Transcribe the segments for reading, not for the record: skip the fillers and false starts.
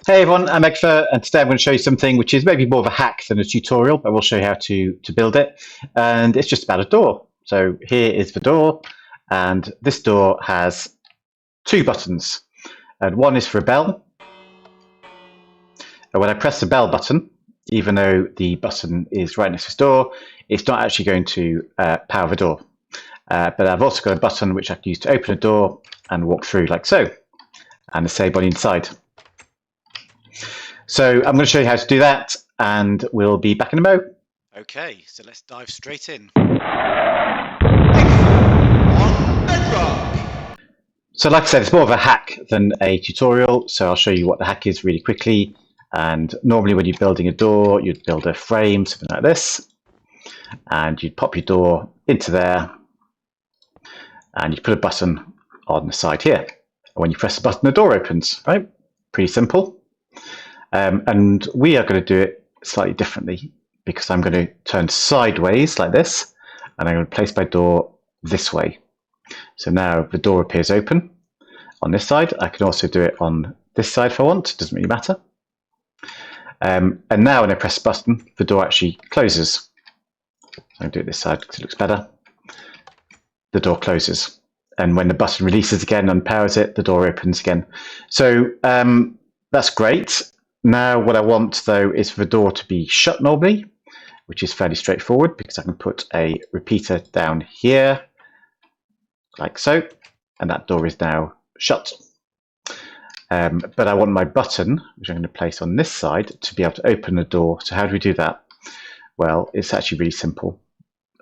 Hey everyone, I'm Eggfur, and today I'm going to show you something which is maybe more of a hack than a tutorial, but we'll show you how to build it. And it's just about a door. So here is the door, and this door has two buttons. And one is for a bell. And when I press the bell button, even though the button is right next to this door, it's not actually going to power the door. But I've also got a button which I can use to open a door and walk through like so, and the same on the inside. So I'm going to show you how to do that, and we'll be back in a mo. Okay, so let's dive straight in. So like I said, it's more of a hack than a tutorial, so I'll show you what the hack is really quickly. And normally when you're building a door, you'd build a frame, something like this, and you'd pop your door into there, and you put a button on the side here. And when you press the button, the door opens, right? Pretty simple. And we are going to do it slightly differently, because I'm going to turn sideways like this, and I'm going to place my door this way. So now the door appears open on this side. I can also do it on this side if I want, it doesn't really matter. And now when I press the button, the door actually closes. So I'm going to do it this side because it looks better. The door closes. And when the button releases again and powers it, the door opens again. So that's great. Now what I want though is for the door to be shut normally, which is fairly straightforward because I can put a repeater down here like so, and that door is now shut. But I want my button, which I'm going to place on this side, to be able to open the door. So how do we do that? Well, it's actually really simple.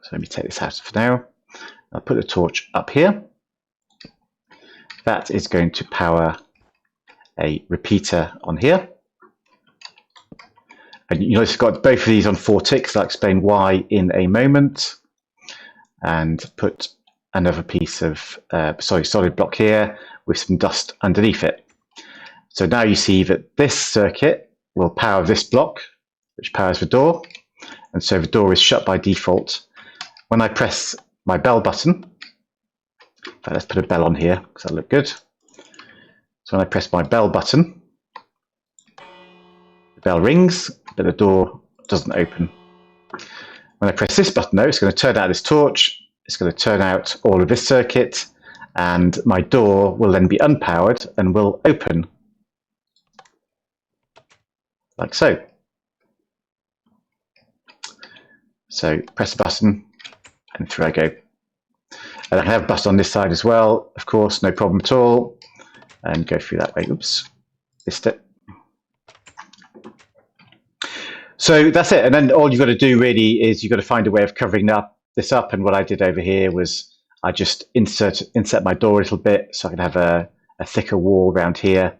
So let me take this out for now. I'll put the torch up here. That is going to power a repeater on here. And you notice I've got both of these on 4 ticks. I'll explain why in a moment. And put another piece of solid block here with some dust underneath it. So now you see that this circuit will power this block, which powers the door. And so the door is shut by default. When I press my bell button, in fact, let's put a bell on here because that'll look good. So when I press my bell button, the bell rings, but the door doesn't open. When I press this button though, it's going to turn out this torch, it's going to turn out all of this circuit, and my door will then be unpowered and will open. Like so. So press the button and through I go. And I can have a button on this side as well, of course, no problem at all. And go through that way. Oops, missed it. So that's it. And then all you've got to do really is you've got to find a way of covering this up. And what I did over here was I just insert my door a little bit so I can have a thicker wall around here.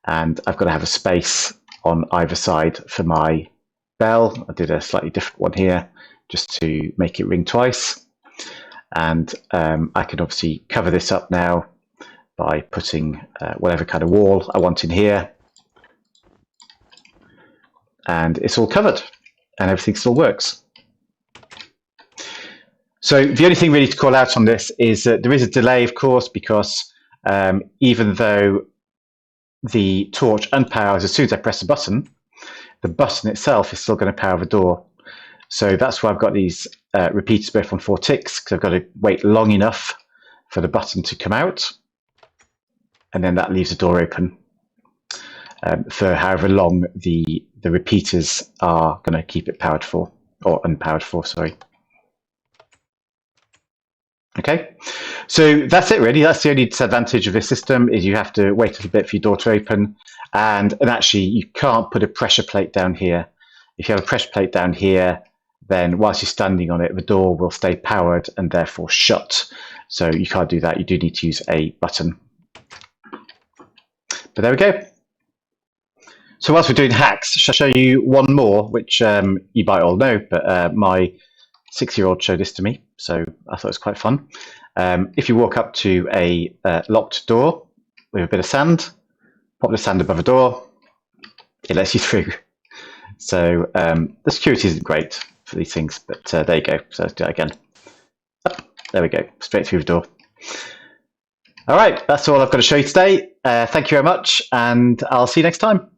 And I've got to have a space on either side for my bell. I did a slightly different one here just to make it ring twice. And I can obviously cover this up now by putting whatever kind of wall I want in here. And it's all covered and everything still works. So the only thing really to call out on this is that there is a delay, of course, because even though the torch unpowers as soon as I press the button itself is still going to power the door. So that's why I've got these repeaters both on 4 ticks, because I've got to wait long enough for the button to come out, and then that leaves the door open for however long the repeaters are going to keep it powered for, or unpowered for, sorry. Okay, so that's it really. That's the only disadvantage of this system, is you have to wait a little bit for your door to open, and actually you can't put a pressure plate down here. If you have a pressure plate down here, then whilst you're standing on it, the door will stay powered and therefore shut. So you can't do that. You do need to use a button. But there we go. So whilst we're doing hacks, shall I show you one more, which you might all know, but my 6-year-old showed this to me, so I thought it was quite fun. If you walk up to a locked door with a bit of sand, pop the sand above the door, it lets you through. So the security isn't great for these things, but there you go. So let's do that again. There we go, straight through the door. All right, that's all I've got to show you today. Thank you very much, and I'll see you next time.